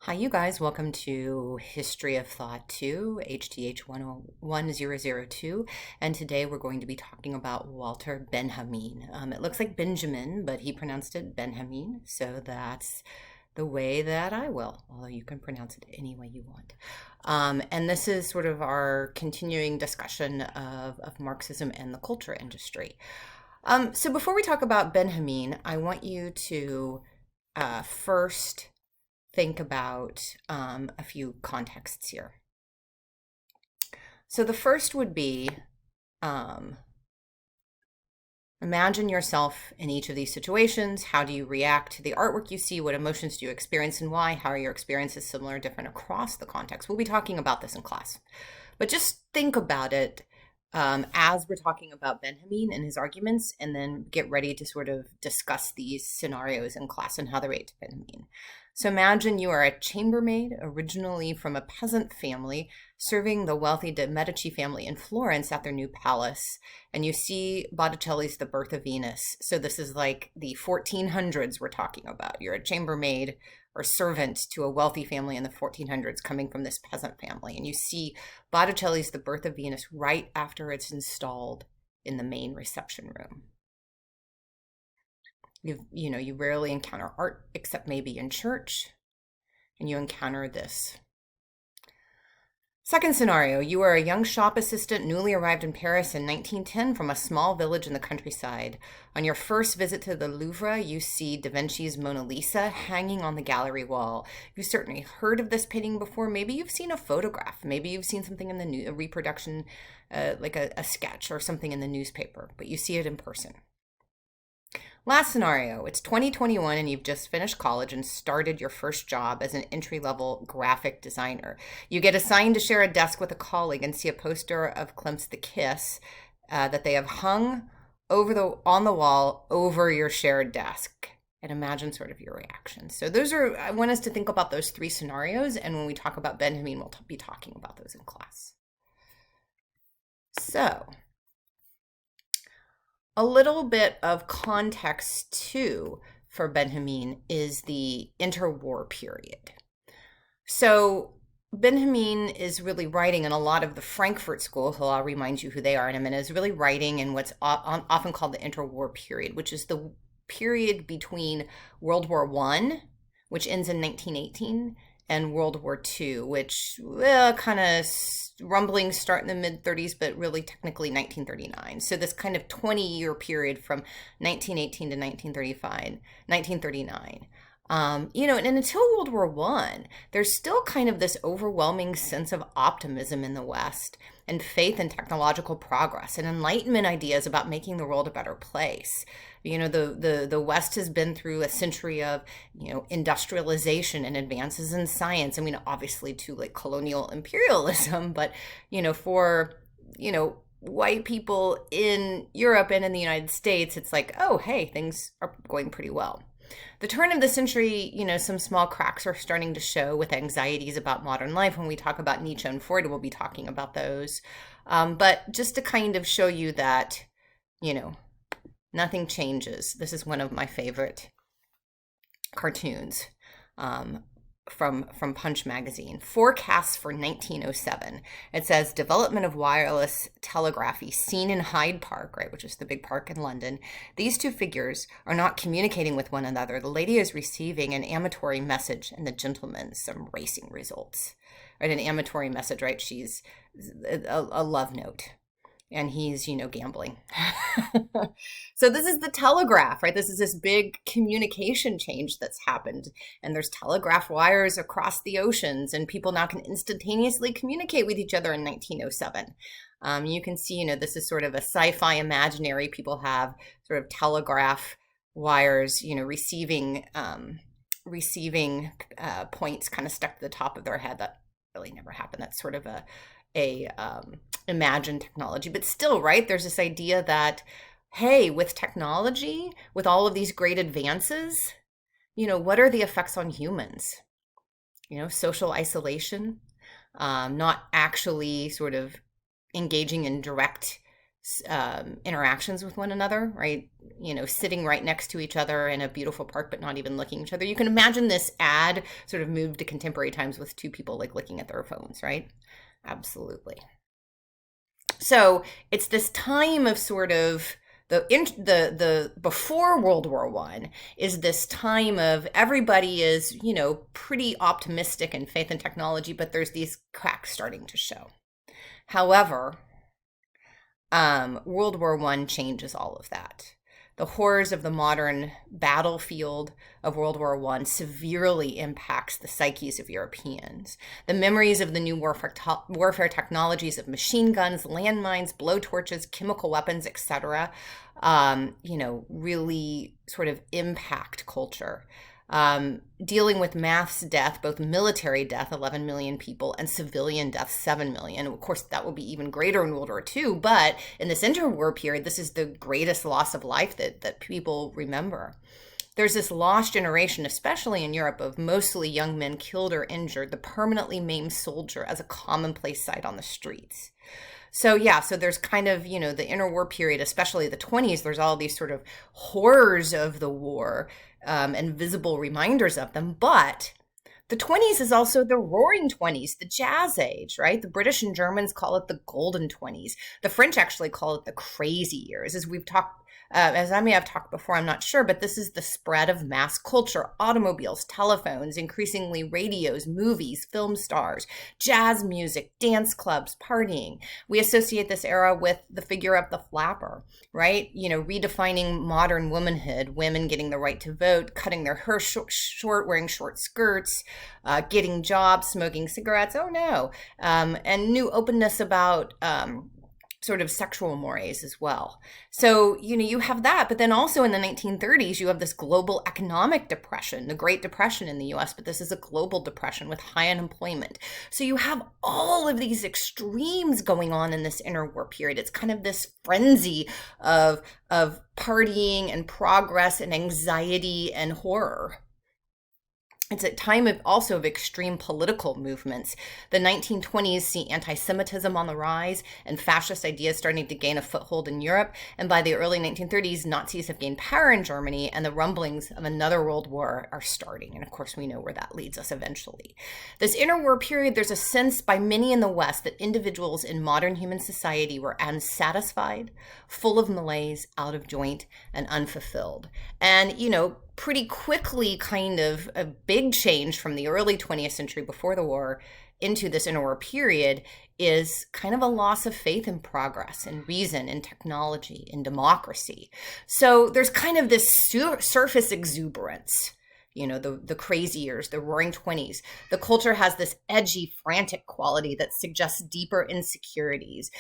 Hi, you guys. Welcome to History of Thought 2, HTH 101002. And today we're going to be talking about Walter Benjamin. It looks like Benjamin, but he pronounced it Benjamin. So that's the way that I will, although you can pronounce it any way you want. And this is sort of our continuing discussion of Marxism and the culture industry. So before we talk about Benjamin, I want you to first think about a few contexts here. So the first would be imagine yourself in each of these situations. How do you react to the artwork you see? What emotions do you experience and why? How are your experiences similar or different across the context? We'll be talking about this in class. But just think about it as we're talking about Benjamin and his arguments, and then get ready to sort of discuss these scenarios in class and how they relate to Benjamin. So imagine you are a chambermaid, originally from a peasant family, serving the wealthy de' Medici family in Florence at their new palace, and you see Botticelli's The Birth of Venus. So this is like the 1400s we're talking about. You're a chambermaid or servant to a wealthy family in the 1400s coming from this peasant family, and you see Botticelli's The Birth of Venus right after it's installed in the main reception room. You rarely encounter art except maybe in church, and you encounter this. Second scenario, you are a young shop assistant newly arrived in Paris in 1910 from a small village in the countryside. On your first visit to the Louvre, you see Da Vinci's Mona Lisa hanging on the gallery wall. You've certainly heard of this painting before. Maybe you've seen a photograph. Maybe you've seen something in a reproduction, like a sketch or something in the newspaper, but you see it in person. Last scenario, it's 2021 and you've just finished college and started your first job as an entry-level graphic designer. You get assigned to share a desk with a colleague and see a poster of Klimt's The Kiss that they have hung on the wall over your shared desk. And imagine sort of your reaction. So I want us to think about those three scenarios, and when we talk about Benjamin, we'll be talking about those in class. So a little bit of context too for Benjamin is the interwar period. So Benjamin is really writing in a lot of the Frankfurt School, so I'll remind you who they are in a minute, is really writing in what's often called the interwar period, which is the period between World War I, which ends in 1918, and World War II, which kind of rumblings start in the mid-30s, but really technically 1939. So this kind of 20-year period from 1918 to 1939. And until World War I, there's still kind of this overwhelming sense of optimism in the West and faith in technological progress and Enlightenment ideas about making the world a better place. The West has been through a century of, industrialization and advances in science. I mean, obviously to like colonial imperialism, but, for, white people in Europe and in the United States, it's like, oh, hey, things are going pretty well. The turn of the century, some small cracks are starting to show with anxieties about modern life. When we talk about Nietzsche and Freud, we'll be talking about those. But just to kind of show you that, nothing changes. This is one of my favorite cartoons from Punch magazine. Forecasts for 1907. It says development of wireless telegraphy seen in Hyde Park, right, which is the big park in London. These two figures are not communicating with one another. The lady is receiving an amatory message and the gentleman some racing results. Right, an amatory message, right? She's a love note. And he's, gambling. So this is the telegraph, right? This is this big communication change that's happened. And there's telegraph wires across the oceans, and people now can instantaneously communicate with each other in 1907. You can see, this is sort of a sci-fi imaginary. People have sort of telegraph wires, receiving points kind of stuck to the top of their head. That really never happened. That's sort of a imagined technology, but still, right, there's this idea that, hey, with technology, with all of these great advances, what are the effects on humans? Social isolation, not actually sort of engaging in direct interactions with one another, right? Sitting right next to each other in a beautiful park, but not even looking at each other. You can imagine this ad sort of moved to contemporary times with two people like looking at their phones, right? Absolutely. So it's this time of sort of the before World War One is this time of everybody is pretty optimistic in faith and technology, but there's these cracks starting to show. However, World War One changes all of that. The horrors of the modern battlefield of World War One severely impacts the psyches of Europeans. The memories of the new warfare technologies of machine guns, landmines, blowtorches, chemical weapons, etc., really sort of impact culture. Dealing with mass death, both military death, 11 million people, and civilian death, 7 million. Of course, that will be even greater in World War II, but in this interwar period, this is the greatest loss of life that people remember. There's this lost generation, especially in Europe, of mostly young men killed or injured, the permanently maimed soldier as a commonplace sight on the streets. So there's kind of, the interwar period, especially the 20s, there's all these sort of horrors of the war and visible reminders of them. But the 20s is also the roaring 20s, the jazz age, right? The British and Germans call it the golden 20s. The French actually call it the crazy years. As I may have talked before, I'm not sure, but this is the spread of mass culture, automobiles, telephones, increasingly radios, movies, film stars, jazz music, dance clubs, partying. We associate this era with the figure of the flapper, right? Redefining modern womanhood, women getting the right to vote, cutting their hair short, wearing short skirts, getting jobs, smoking cigarettes. Oh no. And new openness about sort of sexual mores as well. So, you have that, but then also in the 1930s, you have this global economic depression, the Great Depression in the US, but this is a global depression with high unemployment. So you have all of these extremes going on in this interwar period. It's kind of this frenzy of partying and progress and anxiety and horror. It's a time also of extreme political movements. The 1920s see anti-Semitism on the rise and fascist ideas starting to gain a foothold in Europe. And by the early 1930s, Nazis have gained power in Germany and the rumblings of another world war are starting. And of course, we know where that leads us eventually. This interwar period, there's a sense by many in the West that individuals in modern human society were unsatisfied, full of malaise, out of joint, and unfulfilled. And, pretty quickly kind of a big change from the early 20th century before the war into this interwar period is kind of a loss of faith in progress and reason and technology and democracy. So there's kind of this surface exuberance, the crazy years, the roaring 20s. The culture has this edgy, frantic quality that suggests deeper insecurities.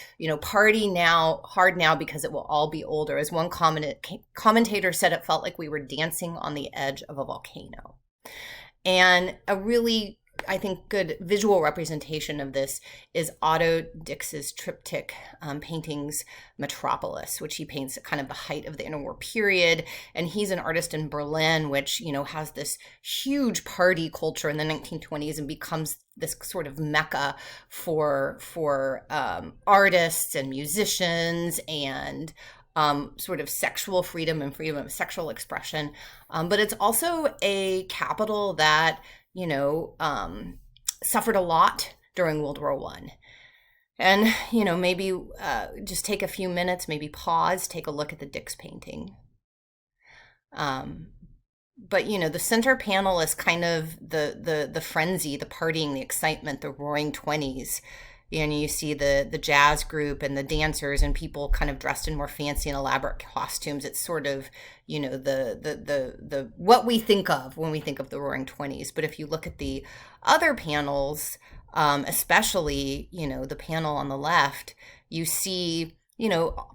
Party now, hard now because it will all be older. As one commentator said, it felt like we were dancing on the edge of a volcano. And a really, I think, good visual representation of this is Otto Dix's triptych paintings Metropolis, which he paints at kind of the height of the interwar period. And he's an artist in Berlin, which, has this huge party culture in the 1920s and becomes this sort of mecca for artists and musicians and sort of sexual freedom and freedom of sexual expression. But it's also a capital that suffered a lot during World War One. And, maybe just take a few minutes, maybe pause, take a look at the Dix painting. But, the center panel is kind of the frenzy, the partying, the excitement, the roaring 20s. You see the jazz group and the dancers and people kind of dressed in more fancy and elaborate costumes. It's sort of, the what we think of when we think of the roaring 20s. But if you look at the other panels, especially, the panel on the left, you see,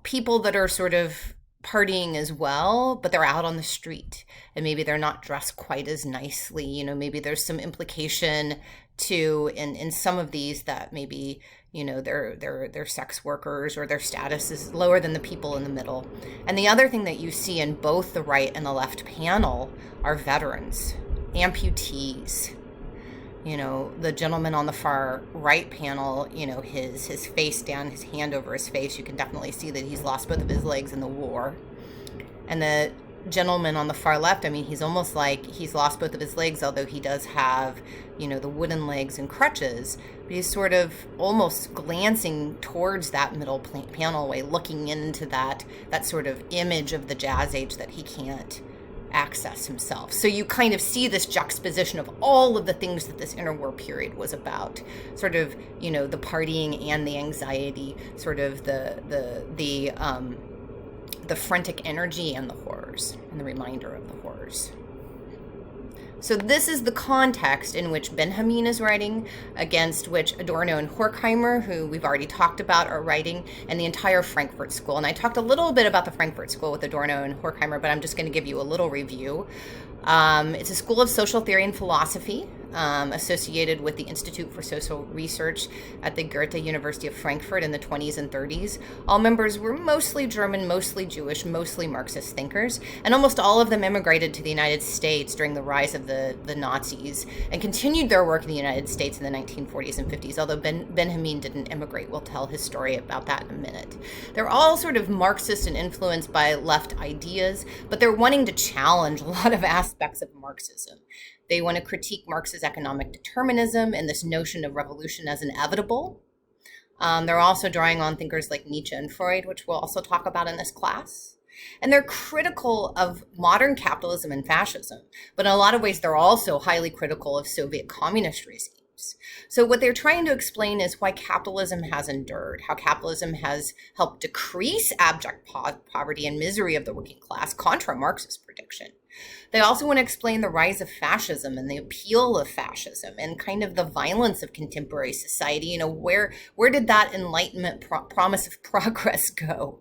people that are sort of partying as well, but they're out on the street and maybe they're not dressed quite as nicely. Maybe there's some implication to in some of these that maybe they're sex workers or their status is lower than the people in the middle. And the other thing that you see in both the right and the left panel are veterans, amputees. The gentleman on the far right panel, his face down, his hand over his face, you can definitely see that he's lost both of his legs in the war. And the gentleman on the far left, I mean, he's almost like he's lost both of his legs, although he does have, the wooden legs and crutches. But he's sort of almost glancing towards that middle panel way, looking into that sort of image of the Jazz Age that he can't access himself. So you kind of see this juxtaposition of all of the things that this interwar period was about, sort of, the partying and the anxiety, sort of the frantic energy and the horrors, and the reminder of the horrors. So this is the context in which Benjamin is writing, against which Adorno and Horkheimer, who we've already talked about, are writing, and the entire Frankfurt School. And I talked a little bit about the Frankfurt School with Adorno and Horkheimer, but I'm just going to give you a little review. It's a school of social theory and philosophy, associated with the Institute for Social Research at the Goethe University of Frankfurt in the 20s and 30s. All members were mostly German, mostly Jewish, mostly Marxist thinkers, and almost all of them immigrated to the United States during the rise of the Nazis and continued their work in the United States in the 1940s and 50s, although Benjamin didn't immigrate. We'll tell his story about that in a minute. They're all sort of Marxist and influenced by left ideas, but they're wanting to challenge a lot of aspects of Marxism. They want to critique Marx's economic determinism and this notion of revolution as inevitable. They're also drawing on thinkers like Nietzsche and Freud, which we'll also talk about in this class. And they're critical of modern capitalism and fascism, but in a lot of ways they're also highly critical of Soviet communist regimes. So what they're trying to explain is why capitalism has endured, how capitalism has helped decrease abject poverty and misery of the working class, contra Marxist prediction. They also want to explain the rise of fascism and the appeal of fascism and kind of the violence of contemporary society. Where did that Enlightenment promise of progress go?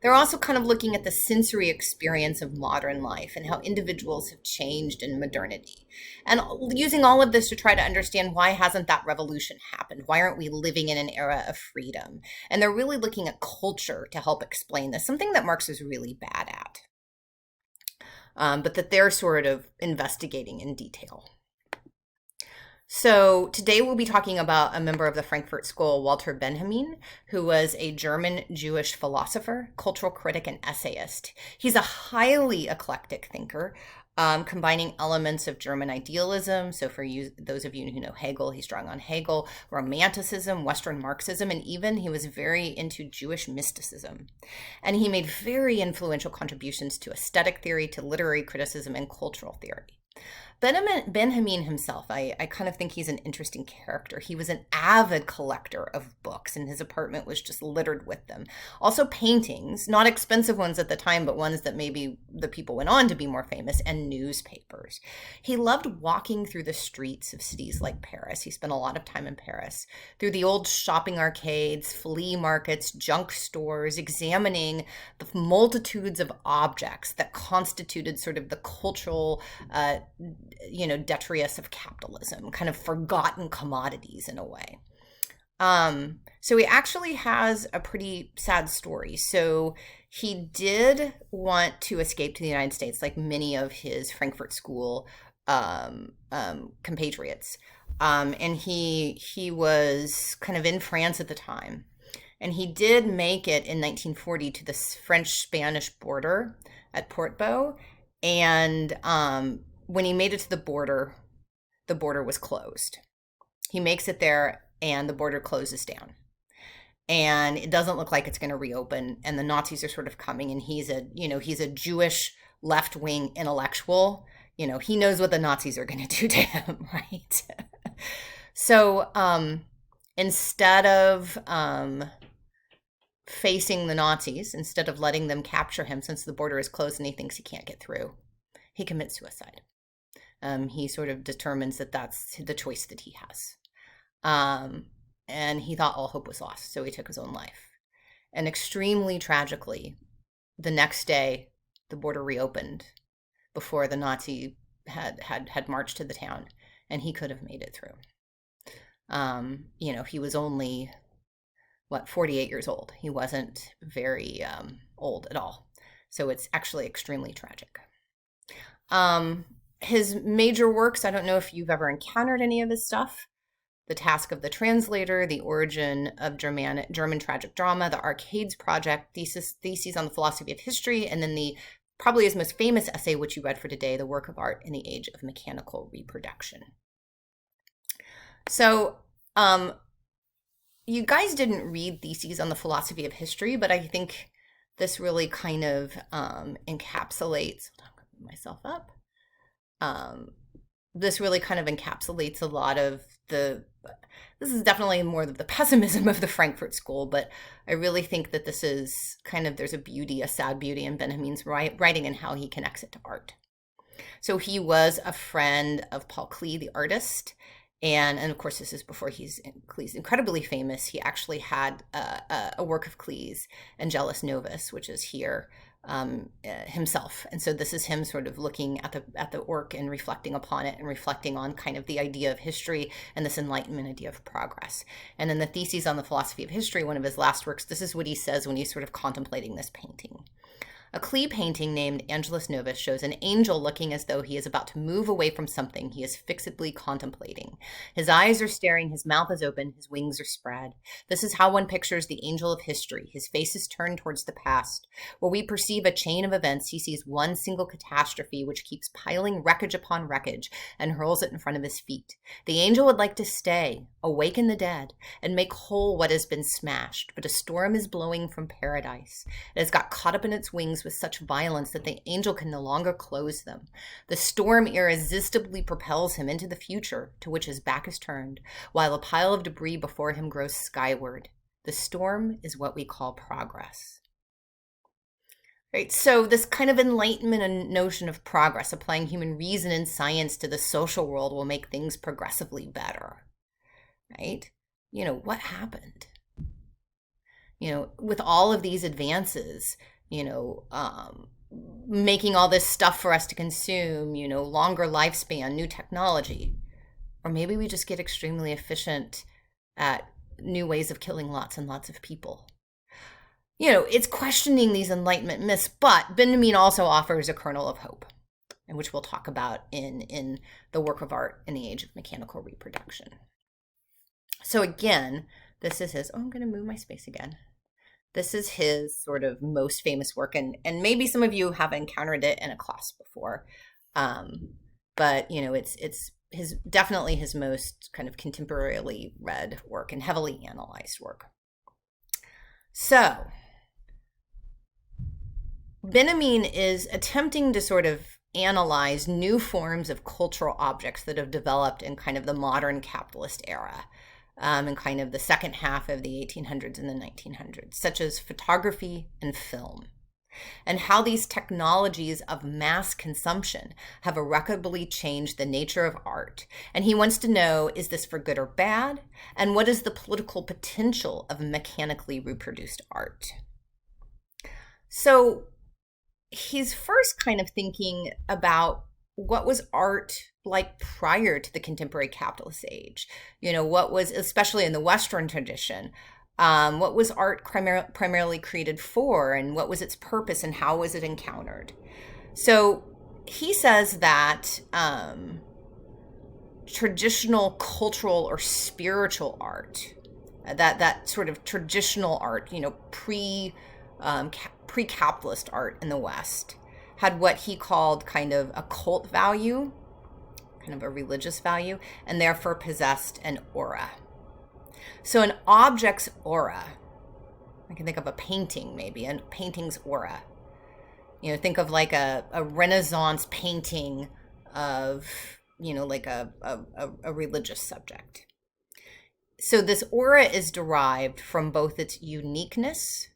They're also kind of looking at the sensory experience of modern life and how individuals have changed in modernity. And using all of this to try to understand, why hasn't that revolution happened? Why aren't we living in an era of freedom? And they're really looking at culture to help explain this, something that Marx is really bad at. But that they're sort of investigating in detail. So today we'll be talking about a member of the Frankfurt School, Walter Benjamin, who was a German Jewish philosopher, cultural critic, and essayist. He's a highly eclectic thinker, combining elements of German idealism. So for those of you who know Hegel, he's drawing on Hegel, Romanticism, Western Marxism, and even he was very into Jewish mysticism. And he made very influential contributions to aesthetic theory, to literary criticism, and cultural theory. Benjamin himself, I kind of think he's an interesting character. He was an avid collector of books, and his apartment was just littered with them. Also paintings, not expensive ones at the time, but ones that maybe the people went on to be more famous, and newspapers. He loved walking through the streets of cities like Paris. He spent a lot of time in Paris, through the old shopping arcades, flea markets, junk stores, examining the multitudes of objects that constituted sort of the cultural detritus of capitalism, kind of forgotten commodities in a way. So he actually has a pretty sad story. So he did want to escape to the United States, like many of his Frankfurt School compatriots. And he was kind of in France at the time. And he did make it in 1940 to the French-Spanish border at Portbou. And when he made it to the border was closed. He makes it there and the border closes down. And it doesn't look like it's going to reopen. And the Nazis are sort of coming, and he's a Jewish left-wing intellectual. He knows what the Nazis are going to do to him, right? So instead of facing the Nazis, instead of letting them capture him, since the border is closed and he thinks he can't get through, he commits suicide. He sort of determines that that's the choice that he has. And he thought all hope was lost, so he took his own life. And extremely tragically, the next day, the border reopened before the Nazi had marched to the town, and he could have made it through. He was only, 48 years old. He wasn't very old at all. So it's actually extremely tragic. His major works, I don't know if you've ever encountered any of his stuff. The Task of the Translator, The Origin of German Tragic Drama, The Arcades Project, Theses on the Philosophy of History, and then the probably his most famous essay, which you read for today, The Work of Art in the Age of Mechanical Reproduction. So, you guys didn't read Theses on the Philosophy of History, but I think this really kind of encapsulates, hold on, I'm going to move myself up. This really kind of encapsulates a lot of this is definitely more of the pessimism of the Frankfurt School, but I really think that this is kind of, there's a sad beauty in Benjamin's writing and how he connects it to art. So he was a friend of Paul Klee, the artist, and of course this is before Klee's incredibly famous. He actually had a work of Klee's, Angelus Novus, which is here, himself. And so this is him sort of looking at the work and reflecting upon it and reflecting on kind of the idea of history and this Enlightenment idea of progress. And in the Theses on the Philosophy of History, one of his last works, this is what he says when he's sort of contemplating this painting. A Klee painting named Angelus Novus shows an angel looking as though he is about to move away from something he is fixedly contemplating. His eyes are staring, his mouth is open, his wings are spread. This is how one pictures the angel of history. His face is turned towards the past. Where we perceive a chain of events, he sees one single catastrophe which keeps piling wreckage upon wreckage and hurls it in front of his feet. The angel would like to stay, awaken the dead, and make whole what has been smashed, but a storm is blowing from paradise. It has got caught up in its wings with such violence that the angel can no longer close them. The storm irresistibly propels him into the future, to which his back is turned, while a pile of debris before him grows skyward. The storm is what we call progress. Right, so this kind of enlightenment and notion of progress, applying human reason and science to the social world, will make things progressively better. Right? What happened? With all of these advances, making all this stuff for us to consume, longer lifespan, new technology. Or maybe we just get extremely efficient at new ways of killing lots and lots of people. It's questioning these Enlightenment myths, but Benjamin also offers a kernel of hope, and which we'll talk about in the Work of Art in the Age of Mechanical Reproduction. So again, this is his, I'm going to move my space again. This is his sort of most famous work, and maybe some of you have encountered it in a class before, but it's definitely his most kind of contemporarily read work and heavily analyzed work. So Benjamin is attempting to sort of analyze new forms of cultural objects that have developed in kind of the modern capitalist era. In kind of the second half of the 1800s and the 1900s, such as photography and film, and how these technologies of mass consumption have irreparably changed the nature of art. And he wants to know, is this for good or bad? And what is the political potential of mechanically reproduced art? So he's first kind of thinking about what was art like prior to the contemporary capitalist age? What was, especially in the Western tradition, what was art primarily created for, and what was its purpose, and how was it encountered? So he says that traditional cultural or spiritual art, that sort of traditional art, pre-capitalist art in the West, had what he called kind of a cult value, kind of a religious value, and therefore possessed an aura. So an object's aura, I can think of a painting maybe, a painting's aura. Think of like a Renaissance painting of, like a religious subject. So this aura is derived from both its uniqueness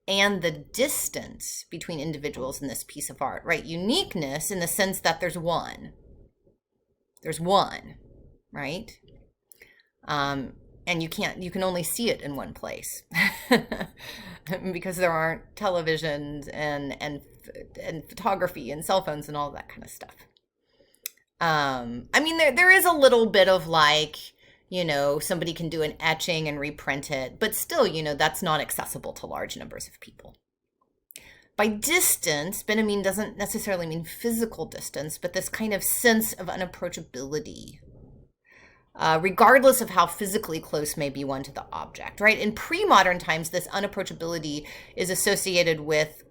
and the distance between individuals in this piece of art, right? Uniqueness in the sense that there's one, right? And you can only see it in one place because there aren't televisions and photography and cell phones and all that kind of stuff. There is a little bit of like, somebody can do an etching and reprint it, but still, that's not accessible to large numbers of people. By distance, Benjamin doesn't necessarily mean physical distance, but this kind of sense of unapproachability, regardless of how physically close may be one to the object, right? In pre-modern times, this unapproachability is associated with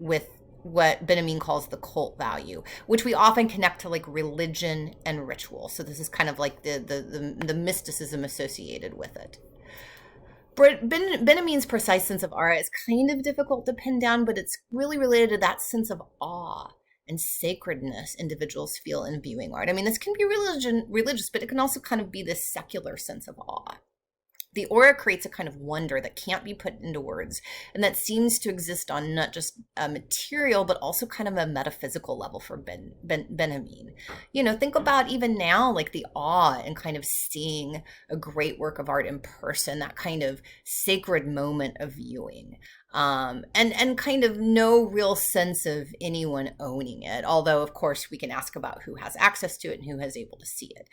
what Benjamin calls the cult value, which we often connect to like religion and ritual. So this is kind of like the mysticism associated with it. Benjamin's precise sense of aura is kind of difficult to pin down, but it's really related to that sense of awe and sacredness individuals feel in viewing art. I mean, this can be religious, but it can also kind of be this secular sense of awe. The aura creates a kind of wonder that can't be put into words, and that seems to exist on not just a material, but also kind of a metaphysical level for Benjamin. Think about even now, like the awe and kind of seeing a great work of art in person, that kind of sacred moment of viewing. And kind of no real sense of anyone owning it. Although, of course, we can ask about who has access to it and who has able to see it.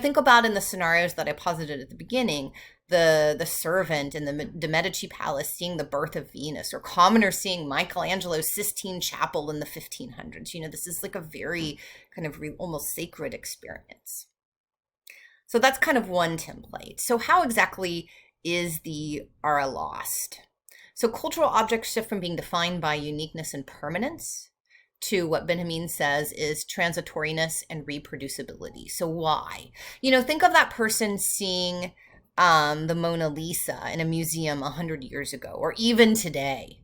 Think about in the scenarios that I posited at the beginning, the servant in the Medici Palace seeing the birth of Venus, or commoners seeing Michelangelo's Sistine Chapel in the 1500s. This is like a very kind of almost sacred experience. So that's kind of one template. So how exactly is the aura lost? So cultural objects shift from being defined by uniqueness and permanence to what Benjamin says is transitoriness and reproducibility. So why? Think of that person seeing the Mona Lisa in a museum 100 years ago, or even today.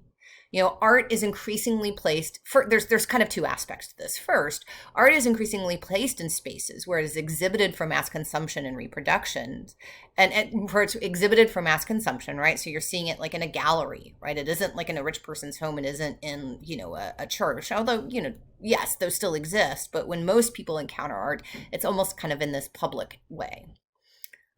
Art is increasingly placed there's kind of two aspects to this. First, art is increasingly placed in spaces where it is exhibited for mass consumption and reproduction, and where it's exhibited for mass consumption, right? So you're seeing it like in a gallery, right? It isn't like in a rich person's home. It isn't in, a church, although, yes, those still exist. But when most people encounter art, it's almost kind of in this public way.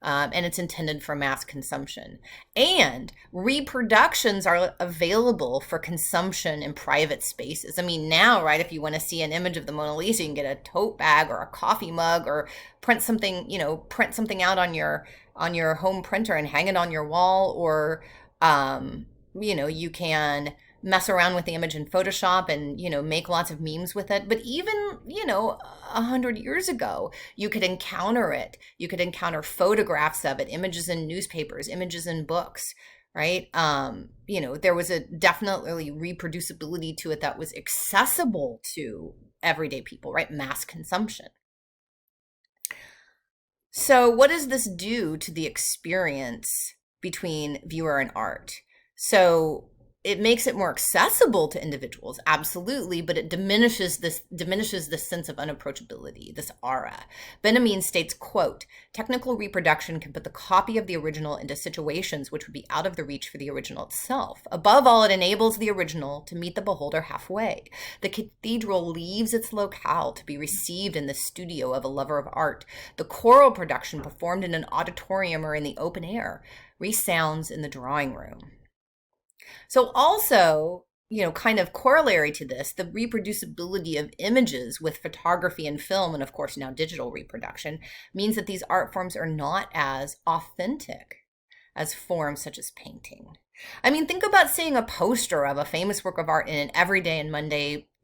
And it's intended for mass consumption. And reproductions are available for consumption in private spaces. I mean, now, right, if you want to see an image of the Mona Lisa, you can get a tote bag or a coffee mug, or print something out on your home printer and hang it on your wall, or you can mess around with the image in Photoshop and, make lots of memes with it. But even, 100 years ago, you could encounter it. You could encounter photographs of it, images in newspapers, images in books, right? There was a definitely reproducibility to it that was accessible to everyday people, right? Mass consumption. So what does this do to the experience between viewer and art? So it makes it more accessible to individuals, absolutely, but it diminishes the sense of unapproachability, this aura. Benjamin states, quote, technical reproduction can put the copy of the original into situations which would be out of the reach for the original itself. Above all, it enables the original to meet the beholder halfway. The cathedral leaves its locale to be received in the studio of a lover of art. The choral production performed in an auditorium or in the open air resounds in the drawing room. So also, kind of corollary to this, the reproducibility of images with photography and film, and of course now digital reproduction, means that these art forms are not as authentic as forms such as painting. I mean, think about seeing a poster of a famous work of art in an everyday and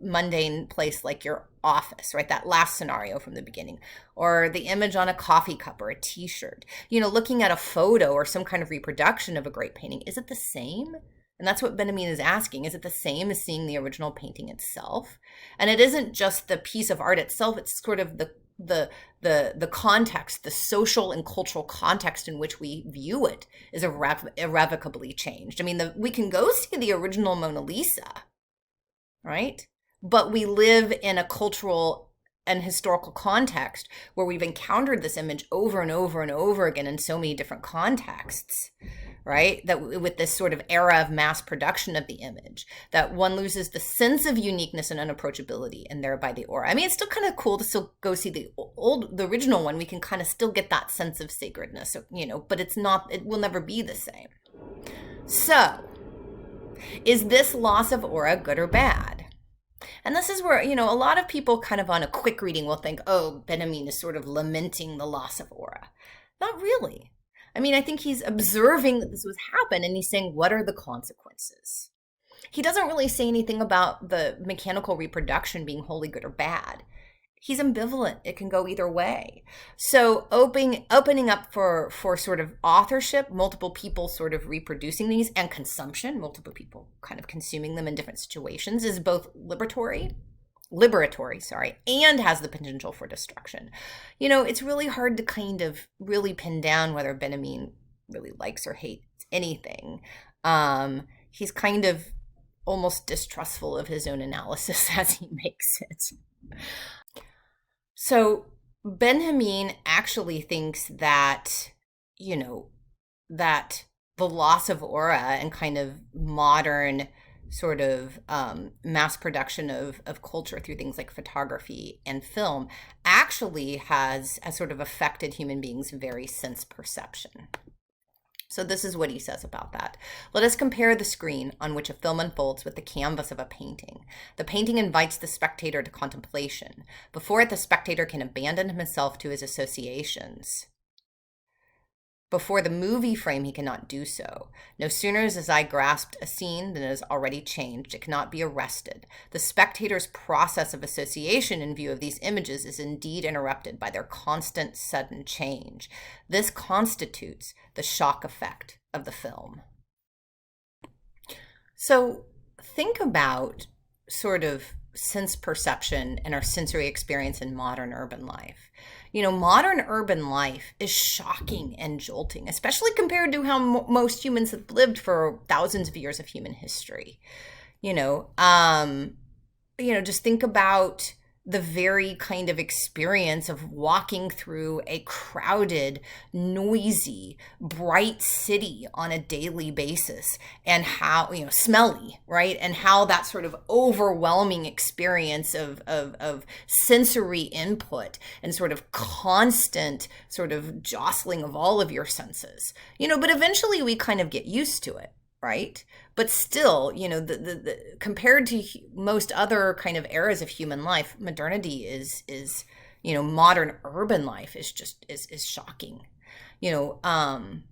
mundane place like your office, right? That last scenario from the beginning, or the image on a coffee cup or a t-shirt. Looking at a photo or some kind of reproduction of a great painting, is it the same? And that's what Benjamin is asking. Is it the same as seeing the original painting itself? And it isn't just the piece of art itself, it's sort of the context, the social and cultural context in which we view it is irrevocably changed. I mean, we can go see the original Mona Lisa, right? But we live in a cultural and historical context where we've encountered this image over and over and over again in so many different contexts, right? That with this sort of era of mass production of the image, that one loses the sense of uniqueness and unapproachability, and thereby the aura. I mean, it's still kind of cool to still go see the original one. We can kind of still get that sense of sacredness, but it will never be the same. So, is this loss of aura good or bad? And this is where, a lot of people kind of on a quick reading will think, oh, Benjamin is sort of lamenting the loss of aura. Not really. I mean, I think he's observing that this was happen, and he's saying, what are the consequences? He doesn't really say anything about the mechanical reproduction being wholly good or bad. He's ambivalent. It can go either way. So opening up for sort of authorship, multiple people sort of reproducing these, and consumption, multiple people kind of consuming them in different situations, is both liberatory, sorry, and has the potential for destruction. It's really hard to kind of really pin down whether Benjamin really likes or hates anything. He's kind of almost distrustful of his own analysis as he makes it. So Benjamin actually thinks that, that the loss of aura and kind of modern sort of mass production of culture through things like photography and film actually has sort of affected human beings' very sense perception. So this is what he says about that. Let us compare the screen on which a film unfolds with the canvas of a painting. The painting invites the spectator to contemplation. Before it, the spectator can abandon himself to his associations. Before the movie frame, he cannot do so. No sooner is his eye grasped a scene than it is already changed. It cannot be arrested. The spectator's process of association in view of these images is indeed interrupted by their constant sudden change. This constitutes the shock effect of the film. So think about sort of sense perception and our sensory experience in modern urban life. Modern urban life is shocking and jolting, especially compared to how most humans have lived for thousands of years of human history. Just think about the very kind of experience of walking through a crowded, noisy, bright city on a daily basis, and how, smelly, right? And how that sort of overwhelming experience of sensory input and sort of constant sort of jostling of all of your senses, but eventually we kind of get used to it. Right? But still, the compared to most other kind of eras of human life, modernity is modern urban life is shocking. And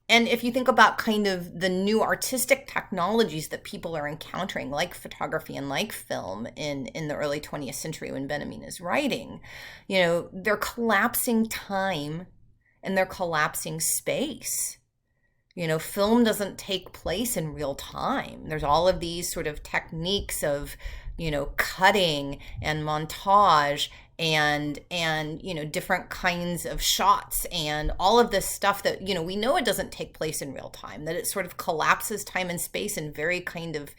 if you think about kind of the new artistic technologies that people are encountering, like photography and like film in the early 20th century when Benjamin is writing, they're collapsing time and they're collapsing space. Film doesn't take place in real time. There's all of these sort of techniques of, cutting and montage and different kinds of shots and all of this stuff that, we know it doesn't take place in real time, that it sort of collapses time and space in very kind of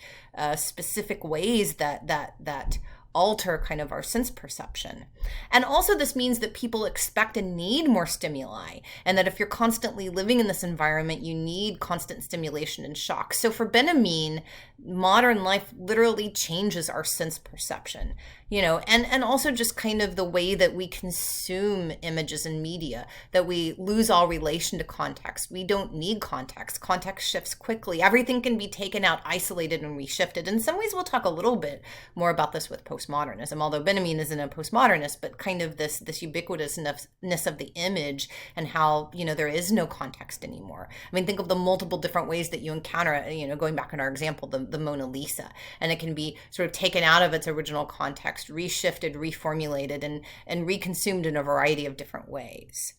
specific ways that alter kind of our sense perception. And also this means that people expect and need more stimuli, and that if you're constantly living in this environment, you need constant stimulation and shock. So for Benjamin, modern life literally changes our sense perception, and also just kind of the way that we consume images and media, that we lose all relation to context. We don't need context. Context shifts quickly. Everything can be taken out, isolated, and reshifted. In some ways, we'll talk a little bit more about this with postmodernism, although Benjamin isn't a postmodernist, but kind of this ubiquitousness of the image and how, there is no context anymore. I mean, think of the multiple different ways that you encounter, going back in our example, the Mona Lisa, and it can be sort of taken out of its original context, reshifted, reformulated, and reconsumed in a variety of different ways.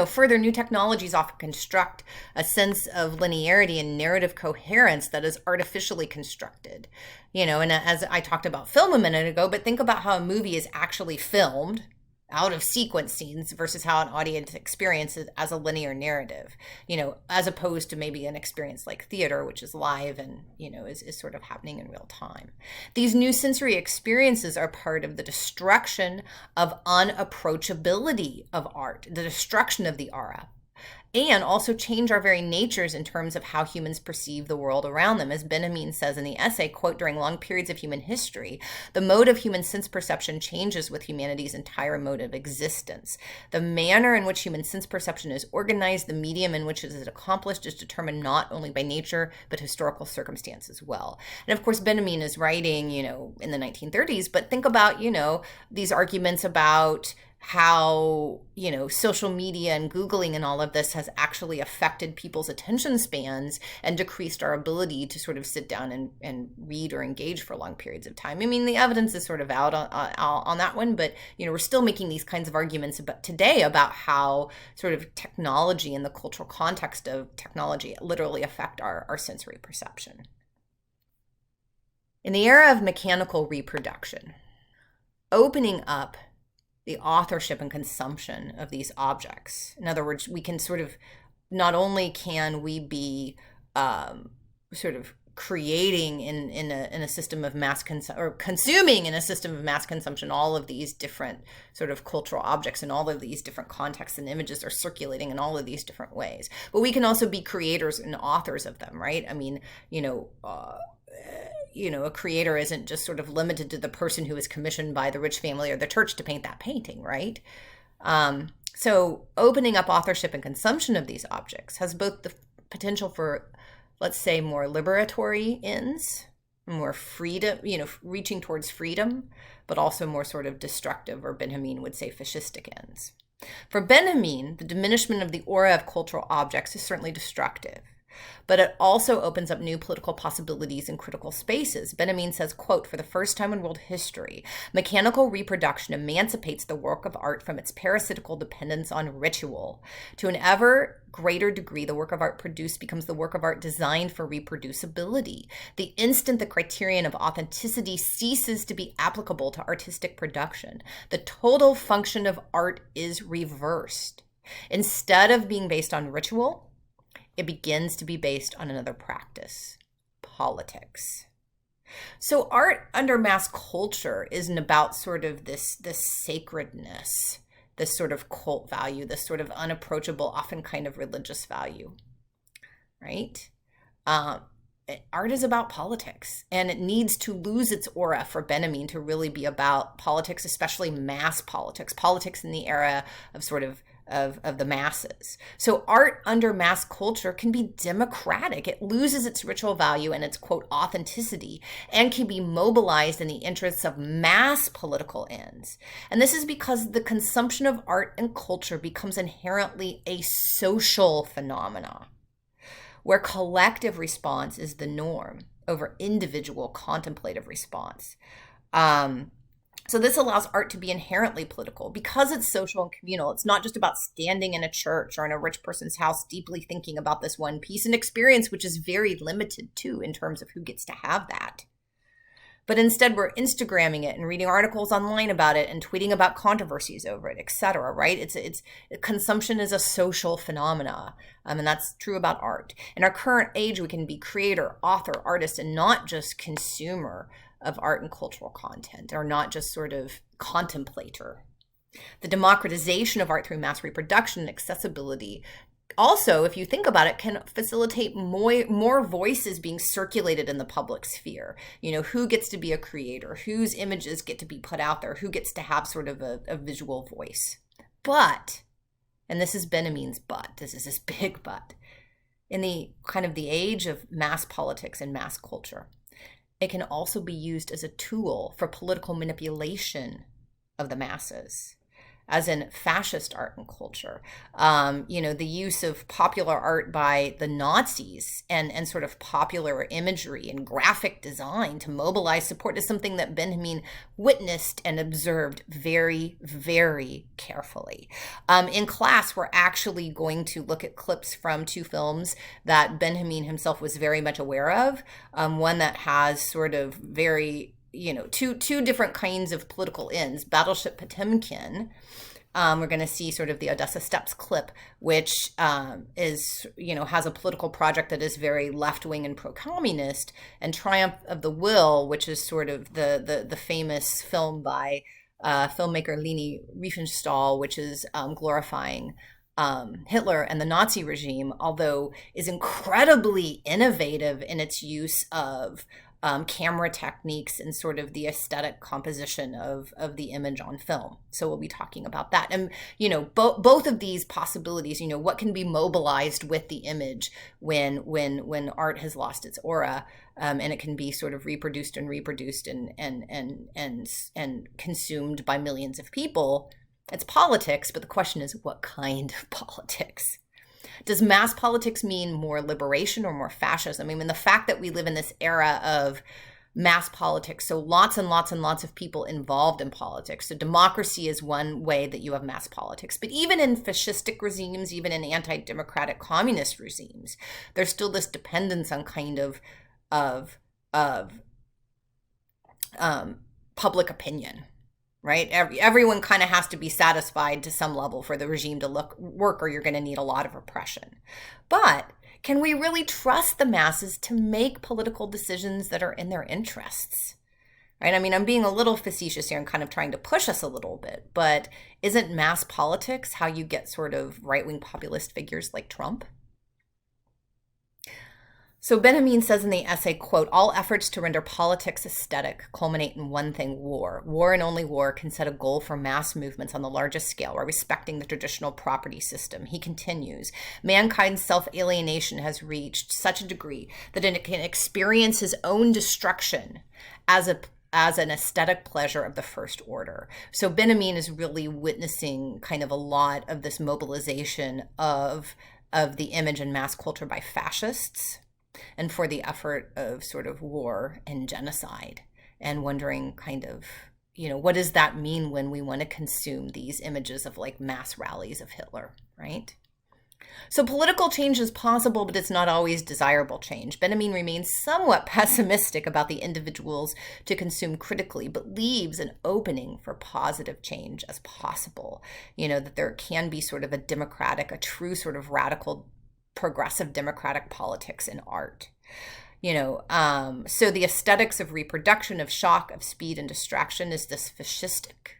Further, new technologies often construct a sense of linearity and narrative coherence that is artificially constructed. And as I talked about film a minute ago, but think about how a movie is actually filmed, out of sequence scenes, versus how an audience experiences as a linear narrative, as opposed to maybe an experience like theater, which is live and, is sort of happening in real time. These new sensory experiences are part of the destruction of unapproachability of art, the destruction of the aura, and also change our very natures in terms of how humans perceive the world around them. As Benjamin says in the essay, quote, during long periods of human history, the mode of human sense perception changes with humanity's entire mode of existence. The manner in which human sense perception is organized, the medium in which it is accomplished, is determined not only by nature, but historical circumstance as well. And of course, Benjamin is writing, in the 1930s, but think about, these arguments about how, social media and Googling and all of this has actually affected people's attention spans and decreased our ability to sort of sit down and read or engage for long periods of time. I mean, the evidence is sort of out on that one, but, we're still making these kinds of arguments today about how sort of technology and the cultural context of technology literally affect our sensory perception. In the era of mechanical reproduction, opening up the authorship and consumption of these objects. In other words, we can sort of, not only can we be sort of creating in a system of mass consumption, or consuming in a system of mass consumption, all of these different sort of cultural objects and all of these different contexts and images are circulating in all of these different ways. But we can also be creators and authors of them, right? I mean, a creator isn't just sort of limited to the person who is commissioned by the rich family or the church to paint that painting, right? So opening up authorship and consumption of these objects has both the potential for, let's say, more liberatory ends, more freedom, reaching towards freedom, but also more sort of destructive, or Benjamin would say fascistic ends. For Benjamin, the diminishment of the aura of cultural objects is certainly destructive, but it also opens up new political possibilities in critical spaces. Benjamin says, quote, "For the first time in world history, mechanical reproduction emancipates the work of art from its parasitical dependence on ritual. To an ever greater degree, the work of art produced becomes the work of art designed for reproducibility. The instant the criterion of authenticity ceases to be applicable to artistic production, the total function of art is reversed. Instead of being based on ritual, it begins to be based on another practice, politics." So art under mass culture isn't about sort of this sacredness, this sort of cult value, this sort of unapproachable, often kind of religious value, right? Art is about politics, and it needs to lose its aura for Benjamin to really be about politics, especially mass politics in the era of sort of the masses. So art under mass culture can be democratic. It loses its ritual value and its, quote, authenticity, and can be mobilized in the interests of mass political ends. And this is because the consumption of art and culture becomes inherently a social phenomena, where collective response is the norm over individual contemplative response. So this allows art to be inherently political because it's social and communal. It's not just about standing in a church or in a rich person's house deeply thinking about this one piece, an experience which is very limited too in terms of who gets to have that. But instead, we're Instagramming it and reading articles online about it and tweeting about controversies over it, etc. Right? It's consumption is a social phenomena, and that's true about art. In our current age, we can be creator, author, artist, and not just consumer of art and cultural content, or not just sort of contemplator. The democratization of art through mass reproduction and accessibility also, if you think about it, can facilitate more voices being circulated in the public sphere. Who gets to be a creator, whose images get to be put out there, who gets to have sort of a visual voice. But, and this is Benjamin's but, this is his big but, in the kind of the age of mass politics and mass culture, it can also be used as a tool for political manipulation of the masses, as in fascist art and culture. The use of popular art by the Nazis and sort of popular imagery and graphic design to mobilize support is something that Benjamin witnessed and observed very, very carefully. In class, we're actually going to look at clips from two films that Benjamin himself was very much aware of. One that has sort of very two different kinds of political ends. Battleship Potemkin, we're going to see sort of the Odessa Steppes clip, which is, has a political project that is very left-wing and pro-communist, and Triumph of the Will, which is sort of the famous film by filmmaker Leni Riefenstahl, which is glorifying Hitler and the Nazi regime, although is incredibly innovative in its use of camera techniques and sort of the aesthetic composition of the image on film. So we'll be talking about that. And, both of these possibilities, what can be mobilized with the image when art has lost its aura, and it can be sort of reproduced and consumed by millions of people, It's politics, but the question is, what kind of politics? Does mass politics mean more liberation or more fascism? I mean, the fact that we live in this era of mass politics, so lots and lots and lots of people involved in politics. So democracy is one way that you have mass politics. But even in fascistic regimes, even in anti-democratic communist regimes, there's still this dependence on kind of of public opinion, right? Everyone kind of has to be satisfied to some level for the regime to work, or you're going to need a lot of repression. But can we really trust the masses to make political decisions that are in their interests? Right? I mean, I'm being a little facetious here and kind of trying to push us a little bit, but isn't mass politics how you get sort of right-wing populist figures like Trump? So Ben-Amin says in the essay, quote, all efforts to render politics aesthetic culminate in one thing, war. War and only war can set a goal for mass movements on the largest scale while respecting the traditional property system. He continues, mankind's self-alienation has reached such a degree that it can experience his own destruction as an aesthetic pleasure of the first order. So Ben-Amin is really witnessing kind of a lot of this mobilization of the image and mass culture by fascists, and for the effort of sort of war and genocide, and wondering kind of, what does that mean when we want to consume these images of like mass rallies of Hitler, right? So political change is possible, but it's not always desirable change. Ben-Amin remains somewhat pessimistic about the individuals to consume critically, but leaves an opening for positive change as possible. That there can be sort of a true sort of radical progressive democratic politics in art. So the aesthetics of reproduction, of shock, of speed and distraction, is this fascistic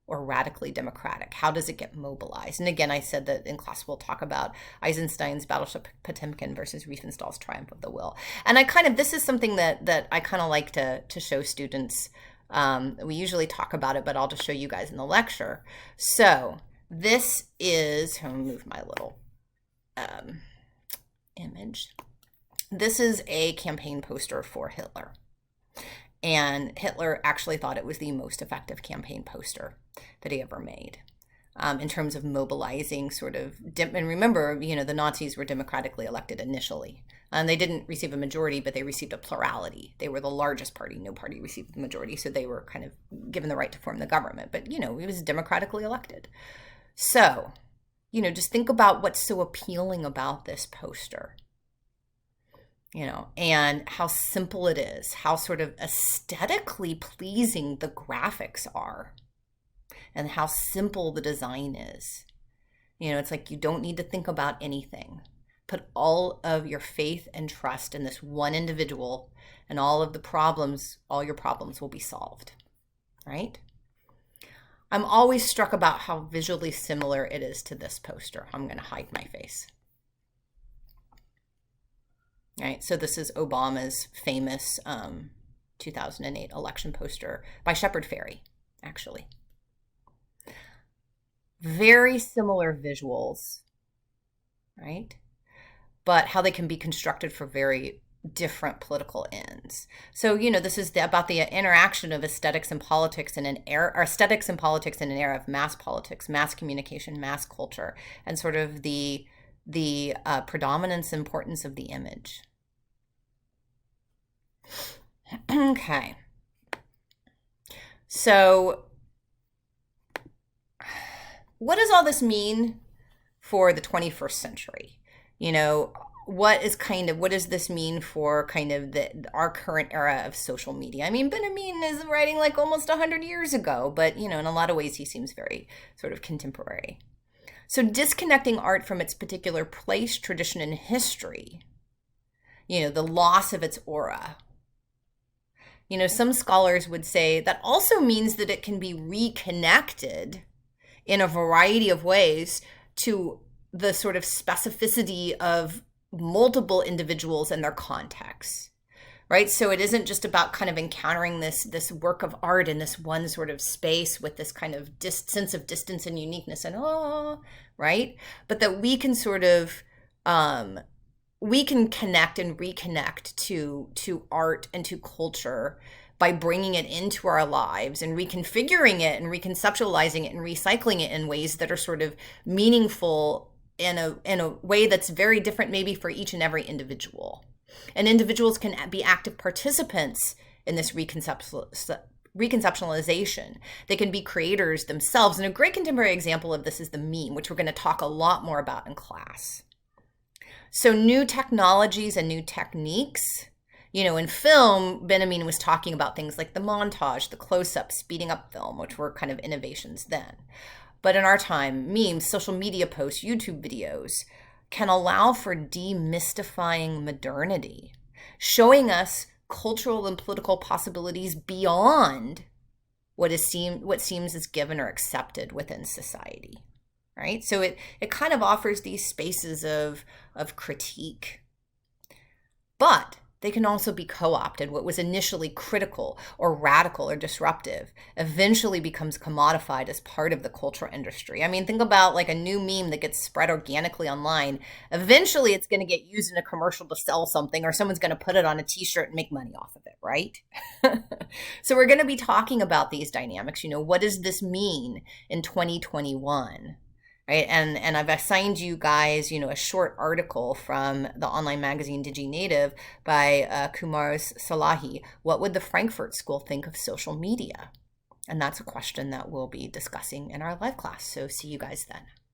or radically democratic? How does it get mobilized? And again, I said that in class we'll talk about Eisenstein's Battleship Potemkin versus Riefenstahl's Triumph of the Will. And this is something that I kind of like to show students. We usually talk about it, but I'll just show you guys in the lecture. So this is, I'll move my little image. This is a campaign poster for Hitler. And Hitler actually thought it was the most effective campaign poster that he ever made in terms of mobilizing and remember, the Nazis were democratically elected initially. And they didn't receive a majority, but they received a plurality. They were the largest party. No party received the majority, so they were kind of given the right to form the government. But, it was democratically elected. So, just think about what's so appealing about this poster, and how simple it is, how sort of aesthetically pleasing the graphics are, and how simple the design is. It's like you don't need to think about anything. Put all of your faith and trust in this one individual, and all your problems will be solved, right? I'm always struck about how visually similar it is to this poster. I'm going to hide my face. All right, so this is Obama's famous 2008 election poster by Shepard Fairey, actually. Very similar visuals, right? But how they can be constructed for very different political ends. So, this is about the interaction of aesthetics and politics in an era of mass politics, mass communication, mass culture, and sort of the predominance and importance of the image. Okay. So what does all this mean for the 21st century? What does this mean for kind of our current era of social media? I mean, Ben-Amin is writing like almost 100 years ago, but, in a lot of ways he seems very sort of contemporary. So disconnecting art from its particular place, tradition, and history, the loss of its aura. Some scholars would say that also means that it can be reconnected in a variety of ways to the sort of specificity of multiple individuals and their contexts, right? So it isn't just about kind of encountering this work of art in this one sort of space with this kind of sense of distance and uniqueness and right? But that we can sort of we can connect and reconnect to art and to culture by bringing it into our lives and reconfiguring it and reconceptualizing it and recycling it in ways that are sort of meaningful in a way that's very different maybe for each and every individual. And individuals can be active participants in this reconceptualization. They can be creators themselves. And a great contemporary example of this is the meme, which we're going to talk a lot more about in class. So new technologies and new techniques, in film, Benjamin was talking about things like the montage, the close-up, speeding up film, which were kind of innovations then. But in our time, memes, social media posts, YouTube videos can allow for demystifying modernity, showing us cultural and political possibilities beyond what seems as given or accepted within society, right? So it kind of offers these spaces of critique. But they can also be co-opted. What was initially critical or radical or disruptive eventually becomes commodified as part of the cultural industry. I mean, think about like a new meme that gets spread organically online. Eventually, it's going to get used in a commercial to sell something, or someone's going to put it on a t-shirt and make money off of it, right? So we're going to be talking about these dynamics. What does this mean in 2021? Right? And I've assigned you guys, a short article from the online magazine DigiNative by Kumar Salahi. What would the Frankfurt School think of social media? And that's a question that we'll be discussing in our live class. So see you guys then.